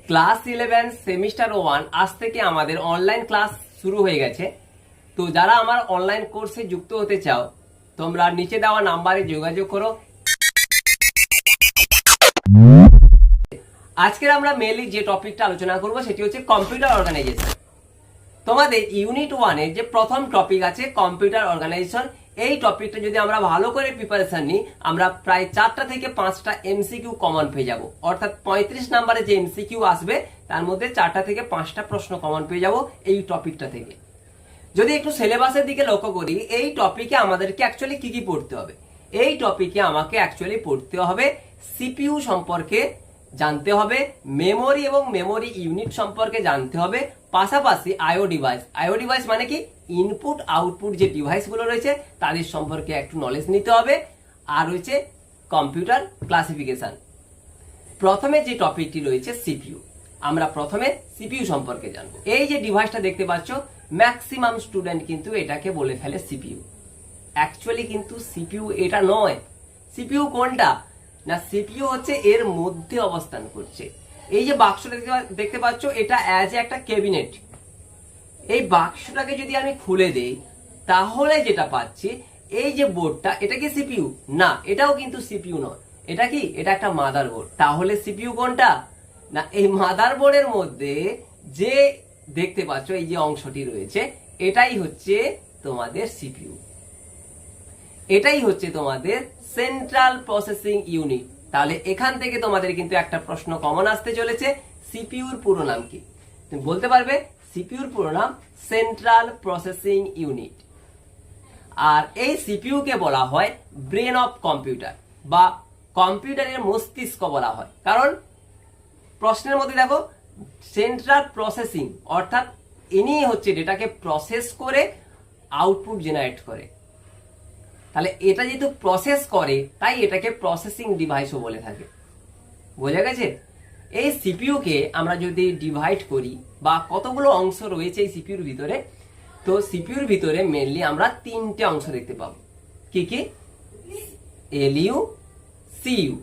Class 11 semester 1 আজ থেকে আমাদের অনলাইন ক্লাস শুরু হয়ে গেছে। তো যারা আমার অনলাইন কোর্সে যুক্ত হতে চাও তোমরা নিচে দেওয়া নাম্বারে যোগাযোগ করো। আজকের আমরা মেনলি যে টপিকটা আলোচনা করব সেটি হচ্ছে কম্পিউটার অর্গানাইজেশন। তোমাদের ইউনিট 1 এর যে প্রথম টপিক আছে কম্পিউটার অর্গানাইজেশন, এই টপিকটা যদি আমরা ভালো করে প্রিপারেশন নিই আমরা প্রায় 4টা থেকে 5টা এমসিকিউ কমন পেয়ে যাব। অর্থাৎ 35 নম্বরে যে এমসিকিউ আসবে তার মধ্যে 4টা থেকে 5টা প্রশ্ন কমন পেয়ে যাব এই টপিকটা থেকে। যদি একটু সিলেবাসের দিকে লক্ষ্য করি, এই টপিকে আমাদেরকে অ্যাকচুয়ালি কি কি পড়তে হবে। এই টপিকে আমাকে অ্যাকচুয়ালি পড়তে হবে সিপিইউ সম্পর্কে জানতে হবে, মেমোরি এবং মেমোরি ইউনিট সম্পর্কে জানতে হবে, পাশাপাশি আইও ডিভাইস মানে কি ইনপুট আউটপুট যে ডিভাইসগুলো রয়েছে তাদের সম্পর্কে একটু নলেজ নিতে হবে, আর রয়েছে কম্পিউটার ক্লাসিফিকেশন। প্রথমে যে টপিকটি রয়েছে সিপিইউ, আমরা প্রথমে সিপিইউ সম্পর্কে জানবো। এই যে ডিভাইসটা দেখতে পাচ্ছ ম্যাক্সিমাম স্টুডেন্ট কিন্তু এটাকে বলে ফেলে সিপিইউ। অ্যাকচুয়ালি কিন্তু সিপিইউ এটা নয়। সিপিইউ কোনটা না, সিপিইউ হচ্ছে এর মধ্যে অবস্থান করছে। এই যে বাক্সটা দেখতে পাচ্ছ এটা অ্যাজ একটা ক্যাবিনেট। এই বাক্সটাকে যদি আমি খুলে দেই তাহলে যেটা পাচ্ছি এই যে বোর্ডটা, এটা কি সিপিইউ না, এটাও কিন্তু সিপিইউ নয়। এটা কি, এটা একটা মাদারবোর্ড। তাহলে সিপিইউ কোনটা না, এই মাদারবোর্ডের মধ্যে যে দেখতে পাচ্ছ এই যে অংশটি রয়েছে এটাই হচ্ছে তোমাদের সিপিইউ, এটাই হচ্ছে তোমাদের সেন্ট্রাল প্রসেসিং ইউনিট। তাহলে এখান থেকে তোমাদের কিন্তু একটা প্রশ্ন কমন আসতে চলেছে, সিপিইউর পুরো নাম কি? তুমি বলতে পারবে সিপিইউর পুরো নাম সেন্ট্রাল প্রসেসিং ইউনিট। আর এই সিপিইউ কে বলা হয় ব্রেন অফ কম্পিউটার বা কম্পিউটারের মস্তিষ্ক বলা হয়। কারণ প্রশ্নের মধ্যে দেখো সেন্ট্রাল প্রসেসিং অর্থাৎ ইনি হচ্ছে ডেটাকে প্রসেস করে আউটপুট জেনারেট করে। তাহলে এটা যেহেতু প্রসেস করে তাই এটাকে প্রসেসিং ডিভাইসও বলে থাকে। বোঝা গেছে? এই সিপিইউ কে আমরা যদি ডিভাইড করি বা কতগুলো অংশ রয়েছে এই সিপিইউর ভিতরে, তো সিপিইউর ভিতরে মেনলি আমরা 3টে অংশ দেখতে পাবো। কি কি? এলইউ, সিইউ,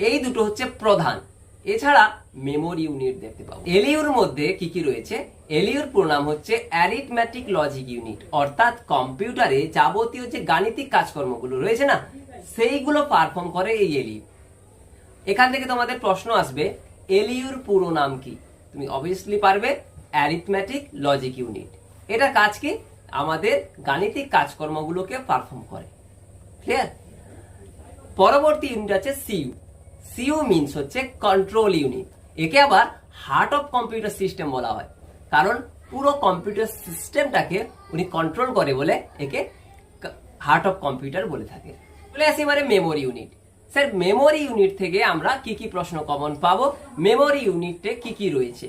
এই দুটো হচ্ছে প্রধান। এছাড়া মেমোরি ইউনিট দেখতে পাবো। এলইউর মধ্যে কি কি রয়েছে? এলইউর পুরো নাম হচ্ছে অ্যারিথমেটিক লজিক ইউনিট, অর্থাৎ কম্পিউটারে যাবতীয় যে গাণিতিক কাজকর্মগুলো রয়েছে না সেইগুলো পারফর্ম করে এই এলইউ। এখান থেকে তোমাদের প্রশ্ন আসবে এলইউর পুরো নাম কি? তুমি অবভিয়াসলি পারবে অ্যারিথমেটিক লজিক ইউনিট। এটা কাজ কি? আমাদের গাণিতিক কাজকর্মগুলোকে পারফর্ম করে। ক্লিয়ার? পরবর্তী ইউনিট আছে সিইউ। সিইউ মিনস হচ্ছে কন্ট্রোল ইউনিট। একে আবার হার্ট অফ কম্পিউটার সিস্টেম বলা হয়, কারণ পুরো কম্পিউটার সিস্টেমটাকে উনি কন্ট্রোল করে বলে একে হার্ট অফ কম্পিউটার বলে থাকে। বলে আসি এবারে memory unit. Sir memory unit থেকে আমরা কি কি প্রশ্ন কমন পাবো? মেমোরি ইউনিটে কি কি রয়েছে?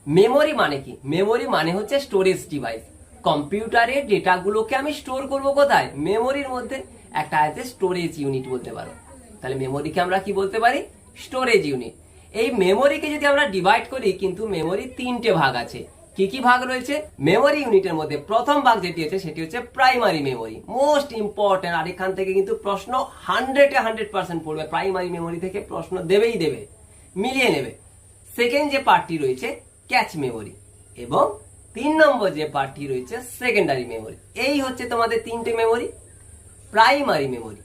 মেমোরি মানে কি? মেমোরি মানে হচ্ছে স্টোরেজ ডিভাইস। কম্পিউটারের ডেটাগুলোকে আমি স্টোর করব কোথায়? মেমোরির মধ্যে। একটা আছে স্টোরেজ ইউনিট বলতে পারো। তাহলে মেমোরিকে আমরা কি বলতে পারি? Storage unit. এই মেমোরিকে যদি আমরা ডিভাইড করি, কিন্তু মেমোরি 3টে ভাগ আছে। কি কি ভাগ রয়েছে? মেমোরি ইউনিটের মধ্যে প্রথম ভাগ যেটি আছে সেটি হচ্ছে প্রাইমারি মেমোরি, মোস্ট ইম্পর্টেন্ট। আর এখান থেকে কিন্তু প্রশ্ন 100% পড়বে। প্রাইমারি মেমোরি থেকে প্রশ্ন দেবেই দেবে, মিলিয়ে নেবে। সেকেন্ড যে পার্টটি রয়েছে ক্যাচ মেমোরি, এবং 3 নম্বর যে পার্টটি রয়েছে সেকেন্ডারি মেমোরি। এই হচ্ছে তোমাদের 3টে memory. Primary memory,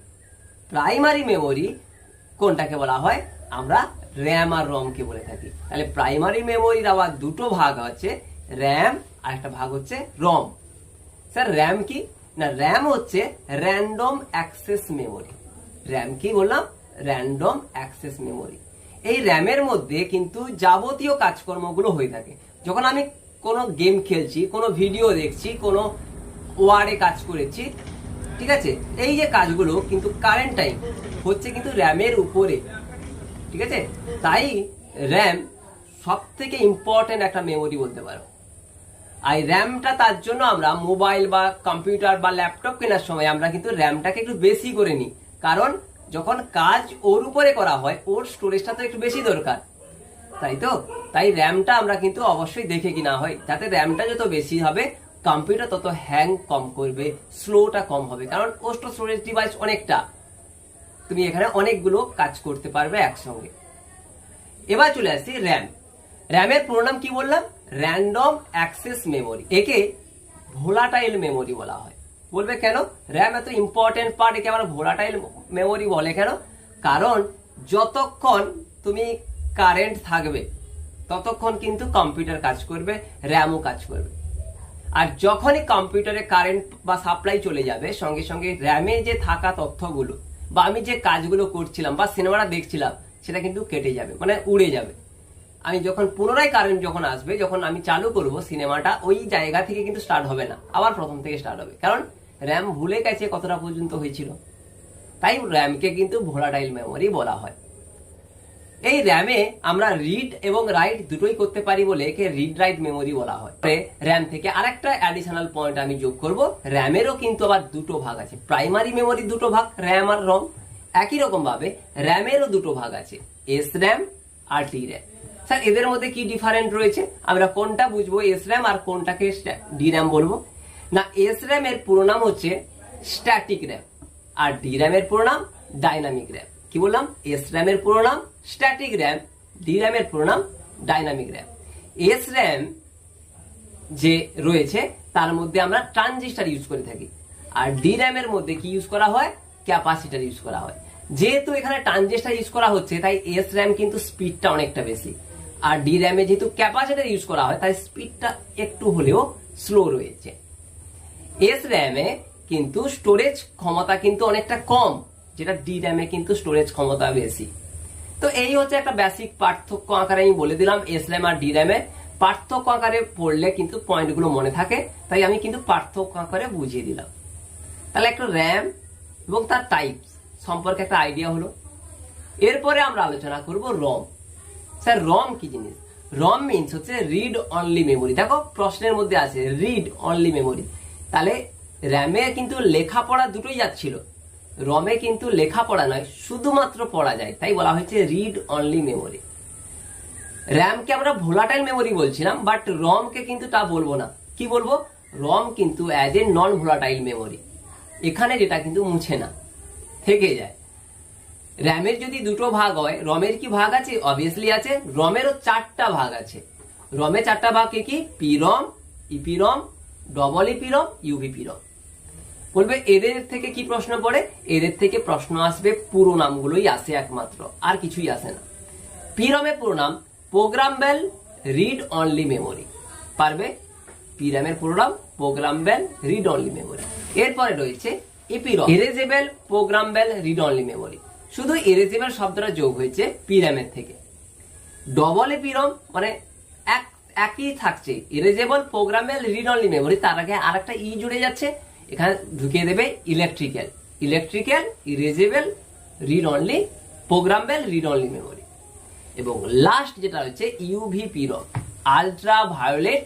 primary memory কোনটাকে বলা হয়? আমরা র্যাম আর রম কে বলে থাকি। তাহলে প্রাইমারি মেমোরির আবার দুটো ভাগ আছে, র্যাম আর একটা ভাগ হচ্ছে রম। স্যার র্যাম কি না, র্যাম হচ্ছে র্যান্ডম অ্যাক্সেস মেমোরি। র্যাম কি বললাম? Random access memory. এই র্যামের মধ্যে কিন্তু যাবতীয় কাজকর্মগুলো হয়ে থাকে। যখন আমি কোনো গেম খেলছি, কোনো ভিডিও দেখছি, কোনো ওয়ার্ডে কাজ করেছি, ঠিক আছে, এই যে কাজগুলো কিন্তু কারেন্ট টাইম হচ্ছে কিন্তু র্যামের উপরে। ঠিক আছে, তাই র্যাম সব থেকে ইম্পর্টেন্ট একটা মেমোরি বলতে পারো। আর র্যামটা তার জন্য আমরা মোবাইল বা কম্পিউটার বা ল্যাপটপ কেনার সময় আমরা কিন্তু র্যামটাকে একটু বেশি করে নিই, কারণ যখন কাজ ওর উপরে করা হয় ওর স্টোরেজটা তো একটু বেশি দরকার, তাই তো। তাই র্যামটা আমরা কিন্তু অবশ্যই দেখে কিনা হয়, যাতে র্যামটা যত বেশি হবে কম্পিউটার তত হ্যাং কম করবে, স্লোটা কম হবে, কারণ ওর স্টোরেজ ডিভাইস অনেকটা, তুমি এখানে অনেকগুলো কাজ করতে পারবে একসঙ্গে। এবার চলে আসছি র্যাম। র্যামের পুরো নাম কি বললাম? Random access memory. একে ভোলাটাইল মেমোরি বলা হয়। বলবে কেন র্যাম এত ইম্পর্টেন্ট পার্ট, একে আবার ভোলাটাইল মেমোরি বলে কেন? কারণ যতক্ষণ তুমি কারেন্ট থাকবে ততক্ষণ কিন্তু কম্পিউটার কাজ করবে, র্যামও কাজ করবে। আর যখনই কম্পিউটারে কারেন্ট বা সাপ্লাই চলে যাবে, সঙ্গে সঙ্গে র্যামে যে থাকা তথ্যগুলো বা আমি যে কাজগুলো করছিলাম বা সিনেমাটা দেখছিলাম সেটা কিন্তু কেটে যাবে, মানে উড়ে যাবে। আমি যখন পুনরায় কারেন্ট যখন আসবে, যখন আমি চালু করব সিনেমাটা, ওই জায়গা থেকে কিন্তু স্টার্ট হবে না, আবার প্রথম থেকে স্টার্ট হবে, কারণ র্যাম ভুলে গেছে কতটা পর্যন্ত হয়েছিল। তাই র্যামকে কিন্তু ভোলাটাইল মেমোরি বলা হয়। এই র্যামে আমরা রিড এবং রাইট দুটোই করতে পারি বলে একে রিড রাইট মেমোরি বলা হয়। র্যাম থেকে আরেকটা অ্যাডিশনাল পয়েন্ট আমি যোগ করব, র্যামেরও কিন্তু আবার দুটো ভাগ আছে। প্রাইমারি মেমোরি দুটো ভাগ, র্যাম আর রম। একই রকম ভাবে র্যামেরও দুটো ভাগ আছে, এস র্যাম আর টি র্যাম। স্যার এদের মধ্যে কি ডিফারেন্ট রয়েছে? আমরা কোনটা বুঝবো এস র্যাম আর কোনটাকে ডি র্যাম বলবো? না, এস র্যাম এর পুরো নাম হচ্ছে স্ট্যাটিক র্যাম আর ডি র্যাম এর পুরো নাম ডাইনামিক র্যাম। কি বললাম? এস র্যাম এর পুরো নাম স্ট্যাটিক র্যাম, ডি র্যাম এর পুরো নাম ডাইনামিক র্যাম। এস র্যাম যে রয়েছে তার মধ্যে আমরা ট্রানজিস্টর ইউজ করে থাকি, আর ডি র্যাম এর মধ্যে কি ইউজ করা হয়? ক্যাপাসিটর ইউজ করা হয়। যেহেতু এখানে ট্রানজিস্টর ইউজ করা হচ্ছে তাই এস র্যাম কিন্তু স্পিডটা অনেকটা বেশি, আর ডি র্যামে যেহেতু ক্যাপাসিটর ইউজ করা হয় তাই স্পিডটা একটু হলেও স্লো রয়েছে। এস র্যামে কিন্তু স্টোরেজ ক্ষমতা কিন্তু অনেকটা কম, যেটা ডি র্যামে কিন্তু স্টোরেজ ক্ষমতা বেশি। তো এই হচ্ছে একটা বেসিক পার্থক্য আকারে আমি বলে দিলাম এস র্যাম আর ডি র্যামে। পার্থক্য আকারে পড়লে কিন্তু পয়েন্টগুলো মনে থাকে, তাই আমি কিন্তু পার্থক্য আকারে বুঝিয়ে দিলাম। তাহলে একটা র্যাম এবং তার টাইপ সম্পর্কে একটা আইডিয়া হলো। এরপরে আমরা আলোচনা করব রম। স্যার রম কি জিনিস? রম মিনস হচ্ছে রিড অনলি মেমোরি। দেখো প্রশ্নের মধ্যে আছে রিড অনলি মেমোরি, তাহলে র্যামে কিন্তু লেখাপড়া দুটোই যাচ্ছিল, রমে কিন্তু লেখাপড়া নয়, শুধুমাত্র পড়া যায়, তাই বলা হয়েছে রিড অনলি মেমোরি। র্যামকে আমরা ভোলাটাইল মেমোরি বলছিলাম, বাট রমকে কিন্তু তা বলবো না। কি বলবো? রম কিন্তু as a non volatile memory, এখানে যেটা কিন্তু মুছে না, থেকে যায়। র্যামের যদি দুটো ভাগ হয়, রমের কি ভাগ আছে? অবভিয়াসলি আছে। রমেরও চারটা ভাগ আছে। রমে চারটা ভাগ কি কি? P ROM, EP ROM, double EP ROM, UVP ROM. বলবে এদের থেকে কি প্রশ্ন পড়ে? এদের থেকে প্রশ্ন আসবে পুরো নামগুলোই আসে একমাত্র, আর কিছুই আসে না। পি রমের পুরো নাম প্রোগ্রামেবল রিড অনলি মেমোরি। পারবে? পি রমের পুরো নাম প্রোগ্রামেবল রিড অনলি মেমোরি। এরপরে রয়েছে EP ROM, erasable programmable read only memory. শুধু এরেজেবল শব্দটা যোগ হয়েছে পি রমের থেকে। ডবল ইপি রম মানে একই থাকছে, erasable programmable read only memory, তার আগে আরেকটা ই জুড়ে যাচ্ছে, এখানে ঢুকিয়ে দেবে electrical, electrical erasable read only programmable read only memory. এবং লাস্ট যেটা হচ্ছে UVP ROM, ultra violet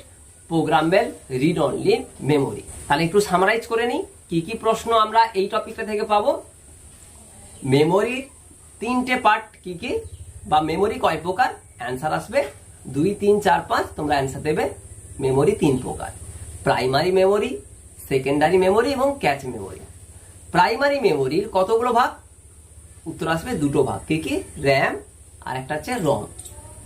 programmable read only memory. তাহলে একটু সামারাইজ করে নিই কি কি প্রশ্ন আমরা এই টপিকটা থেকে পাবো। মেমোরির তিনটে পার্ট কি কি, বা মেমোরি কয় প্রকার? অ্যান্সার আসবে 2, 3, 4, 5, তোমরা অ্যান্সার দেবে। মেমোরি 3 প্রকার, প্রাইমারি মেমোরি, সেকেন্ডারি মেমোরি এবং ক্যাচ মেমোরি। প্রাইমারি মেমোরির কতগুলো ভাগ? উত্তর আসবে দুটো ভাগ। কি কি? র্যাম আর একটা হচ্ছে রম।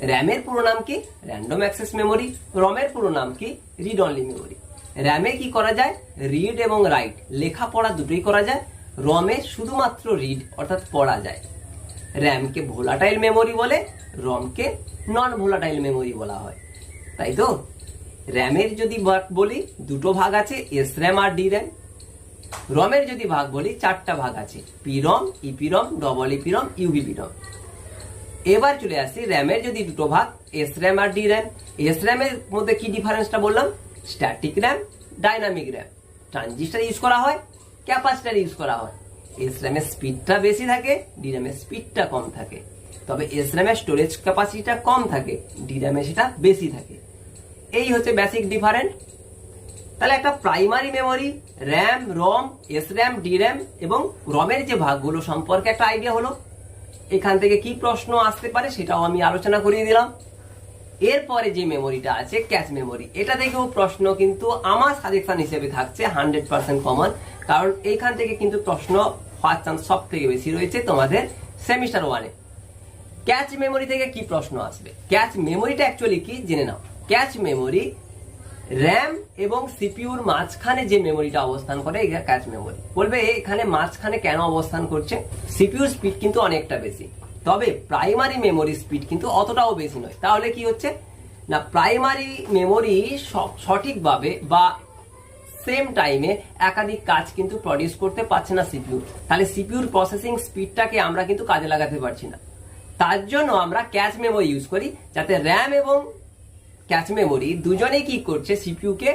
র্যামের পুরো নাম কি? Random access memory. রমের পুরো নাম কি? Read only memory. র্যামে কি করা যায়? রিড এবং রাইট, লেখাপড়া দুটোই করা যায়। রমে শুধুমাত্র রিড অর্থাৎ পড়া যায়। র্যামকে ভোলাটাইল মেমোরি বলে, রমকে নন ভোলাটাইল মেমোরি বলা হয়। তাই তো? র্যামের যদি ভাগ বলি দুটো ভাগ আছে, এস র্যাম আর ডি র্যাম। রমের যদি ভাগ বলি চারটা ভাগ আছে, P ROM, EP ROM, double EP ROM, UVP ROM. এবার চলে আসি র্যামের যদি দুটো ভাগ, এস র্যাম আর ডি র্যাম। এস র্যামের মধ্যে কি ডিফারেন্সটা বললাম? Static RAM, dynamic RAM. Transistor use করা হয়, ক্যাপাসিটর ইউজ করা হয়। এস র্যামের স্পিডটা বেশি থাকে, ডি র্যামের স্পিডটা কম থাকে। তবে এস র্যামের স্টোরেজ ক্যাপাসিটিটা কম থাকে, ডি র্যামে সেটা বেশি থাকে। এই হচ্ছে বেসিক ডিফারেন্ট। তাহলে একটা প্রাইমারি মেমোরি, র্যাম, রম, এস র্যাম, ডি র্যাম এবং রমের যে ভাগগুলো সম্পর্কে একটা আইডিয়া হলো। এখান থেকে কি প্রশ্ন আসতে পারে সেটাও আমি আলোচনা করিয়ে দিলাম। এরপরে যে মেমোরিটা আছে ক্যাচ মেমোরি, এটা থেকেও প্রশ্ন কিন্তু আমার সাজেশন হিসেবে থাকছে 100% কমন, কারণ এইখান থেকে কিন্তু প্রশ্ন হওয়ার চান্স সব থেকে বেশি রয়েছে তোমাদের সেমিস্টার 1-এ। ক্যাচ মেমোরি থেকে কি প্রশ্ন আসবে? ক্যাচ মেমোরিটা অ্যাকচুয়ালি কি জেনে নাও। ক্যাচ মেমোরি র্যাম এবং সিপিইউর মাঝখানে যে মেমোরিটা অবস্থান করে এটা ক্যাচ মেমোরি। বলবে এখানে মাঝখানে কেন অবস্থান করছে? সিপিইউর স্পিড কিন্তু অনেকটা বেশি, তবে প্রাইমারি মেমোরি স্পিড কিন্তু অতটাও বেশি নয়। তাহলে কি হচ্ছে না, প্রাইমারি মেমোরি সঠিকভাবে বা সেম টাইমে একাধিক কাজ কিন্তু প্রডিউস করতে পারছে না সিপিইউ। তাহলে সিপিইউর প্রসেসিং স্পিডটাকে আমরা কিন্তু কাজে লাগাতে পারছি না। তার জন্য আমরা ক্যাচ মেমোরি ইউজ করি, যাতে র্যাম এবং ক্যাচ মেমোরি দুজনেই কি করছে, সিপিইউ কে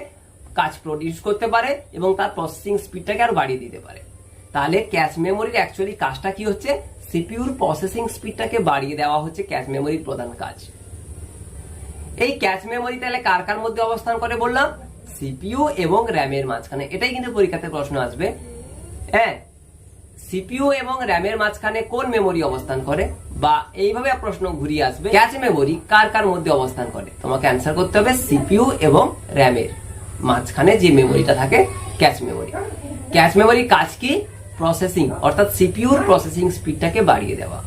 কাজ প্রডিউস করতে পারে এবং তার প্রসেসিং স্পিডটাকে আরো বাড়িয়ে দিতে পারে। তাহলে ক্যাচ মেমোরির অ্যাকচুয়ালি কাজটা কি হচ্ছে, সিপিইউর প্রসেসিং স্পিডটাকে বাড়িয়ে দেওয়া হচ্ছে ক্যাচ মেমোরির প্রধান কাজ। এই ক্যাচ মেমোরি তাহলে কার কার মধ্যে অবস্থান করে বললাম? সিপিইউ এবং র্যামের মাঝখানে। এটাই কিন্তু পরীক্ষাতে প্রশ্ন আসবে। হ্যাঁ, সিপিইউ এবং র্যামের মাঝখানে কোন মেমোরি অবস্থান করে, বা এইভাবে প্রশ্ন ঘুরিয়ে আসবে ক্যাচ মেমোরি কার কার মধ্যে অবস্থান করে। তোমাকে অ্যান্সার করতে হবে সিপিইউ এবং র্যামের মাঝখানে যে মেমোরিটা থাকে ক্যাচ মেমোরি। ক্যাচ মেমোরির কাজ কি? প্রসেসিং, অর্থাৎ সিপিইউর প্রসেসিং স্পিডটাকে বাড়িয়ে দেওয়া।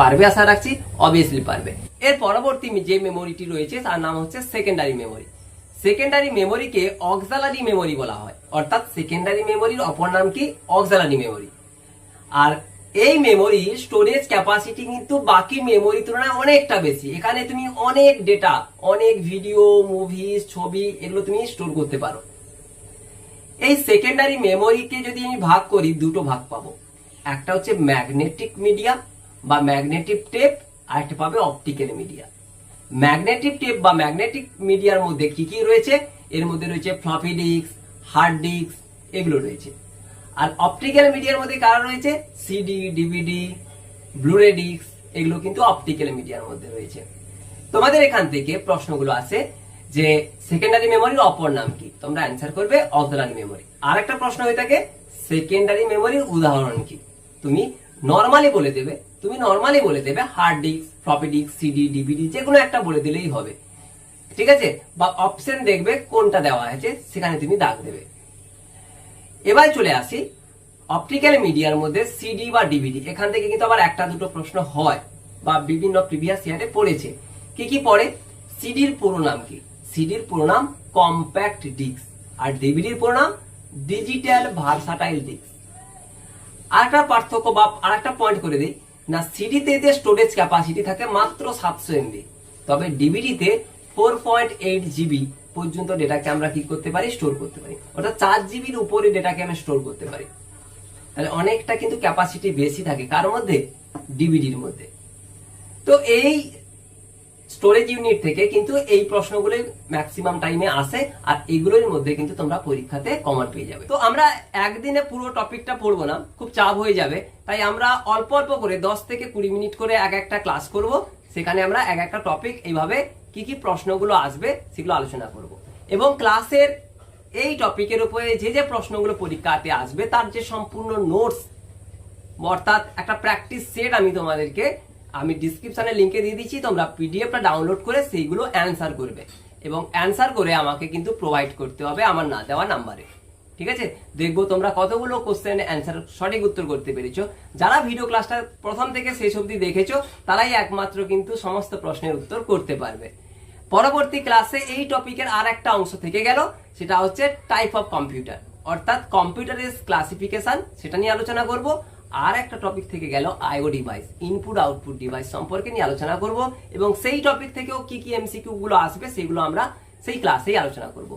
পারবে আশা রাখছি? অবভিয়াসলি পারবে। এর পরবর্তী যে মেমোরিটি রয়েছে তার নাম হচ্ছে সেকেন্ডারি মেমোরি। সেকেন্ডারি মেমোরিকে অক্সালারি মেমোরি বলা হয়, অর্থাৎ সেকেন্ডারি মেমোরির অপর নাম কি? Auxiliary memory. আর এই মেমোরি স্টোরেজ ক্যাপাসিটি কিন্তু বাকি মেমোরি তুলনায় অনেকটা বেশি। এখানে তুমি অনেক ডেটা, অনেক ভিডিও, মুভিজ, ছবি এগুলো তুমি স্টোর করতে পারো। এই সেকেন্ডারি মেমোরিকে যদি আমি ভাগ করি, দুটো ভাগ পাবো। একটা হচ্ছে ম্যাগনেটিক মিডিয়া বা ম্যাগনেটিক টেপ, আর একটা পাবে অপটিক্যাল মিডিয়া। ম্যাগনেটিক টেপ বা ম্যাগনেটিক মিডিয়ার মধ্যে কি কি রয়েছে? এর মধ্যে রয়েছে ফ্লপি ডিস্ক, হার্ড ডিস্ক, এগুলো রয়েছে। আর অপটিক্যাল মিডিয়ার মধ্যে কারা রয়েছে? সিডি, ডিভিডি, ব্লুরে ডিস্ক, এগুলো কিন্তু অপটিক্যাল মিডিয়ার মধ্যে রয়েছে। তোমাদের এখান থেকে প্রশ্নগুলো আসে যে সেকেন্ডারি মেমোরির অপর নাম কি? তোমরা অ্যান্সার করবে অক্সালারি মেমোরি। আর একটা প্রশ্ন হয়ে থাকে সেকেন্ডারি মেমোরির উদাহরণ কি? তুমি নরমালি বলে দেবে hard disk, floppy disk, CD, DVD, যেকোনো একটা বলে দিলেই হবে। ঠিক আছে? বা অপশন দেখবে কোনটা দেওয়া আছে, সেখানে তুমি দাগ দেবে। এবার চলে আসি অপটিক্যাল মিডিয়ার মধ্যে সিডি বা ডিভিডি। এখান থেকে কিন্তু আবার একটা দুটো প্রশ্ন হয় বা বিভিন্ন প্রিভিয়াস ইয়ারে পড়েছে। কি কি পড়ে? সিডির পুরো নাম কি? সিডির পুরো নাম কম্প্যাক্ট ডিস্ক, আর ডিভিডির পুরো নাম ডিজিটাল ভার্সাটাইল ডিস্ক। আরেকটা পার্থক্য বা আরেকটা পয়েন্ট করে দিই না, সিডিতে যে স্টোরেজ ক্যাপাসিটি থাকে মাত্র 700 MB, তবে ডিভিডিতে 4.8 GB পর্যন্ত ডেটাকে আমরা কি করতে পারি? স্টোর করতে পারি। অর্থাৎ 4 GBর উপরে ডেটাকে আমি স্টোর করতে পারি। তাহলে অনেকটা কিন্তু ক্যাপাসিটি বেশি থাকে কার মধ্যে? ডিভিডির মধ্যে। তো এই স্টোরেজ ইউনিট থেকে কিন্তু এই প্রশ্নগুলো ম্যাক্সিমাম টাইমে আসে, আর এগুলোর মধ্যে কিন্তু তোমরা পরীক্ষাতে কমন পেয়ে যাবে। তো আমরা একদিনে পুরো টপিকটা পড়বো না, খুব চাপ হয়ে যাবে। তাই আমরা অল্প অল্প করে 10 থেকে 20 মিনিট করে এক একটা ক্লাস করব। সেখানে আমরা এক একটা টপিক এইভাবে কি কি প্রশ্নগুলো আসবে সেগুলো আলোচনা করব। এবং ক্লাসের এই টপিকের উপরে যে যে প্রশ্নগুলো পরীক্ষাতে আসবে তার যে সম্পূর্ণ নোটস, অর্থাৎ একটা প্র্যাকটিস সেট আমি ডিসক্রিপশনে লিংকে দিয়ে দিচ্ছি। তোমরা পিডিএফটা ডাউনলোড করে সেইগুলো অ্যান্সার করবে, এবং অ্যান্সার করে আমাকে কিন্তু প্রোভাইড করতে হবে আমার না দেওয়া নাম্বারে। ঠিক আছে? দেখবো তোমরা কতগুলো কোশ্চেন অ্যান্সার সঠিক উত্তর করতে পেরেছো। যারা ভিডিও ক্লাসটা প্রথম থেকে শেষ অবধি দেখেছো তারাই একমাত্র কিন্তু সমস্ত প্রশ্নের উত্তর করতে পারবে। পরবর্তী ক্লাসে এই টপিকের আর একটা অংশ থেকে গেল, সেটা হচ্ছে টাইপ অফ কম্পিউটার, অর্থাৎ কম্পিউটারের ক্লাসিফিকেশন, সেটা নিয়ে আলোচনা করব। আর একটা টপিক থেকে গেল আইও ডিভাইস, ইনপুট আউটপুট ডিভাইস সম্পর্কে নিয়ে আলোচনা করব, এবং সেই টপিক থেকেও কি কি এমসিকিউ গুলো আসবে সেগুলো আমরা সেই ক্লাসেই আলোচনা করব।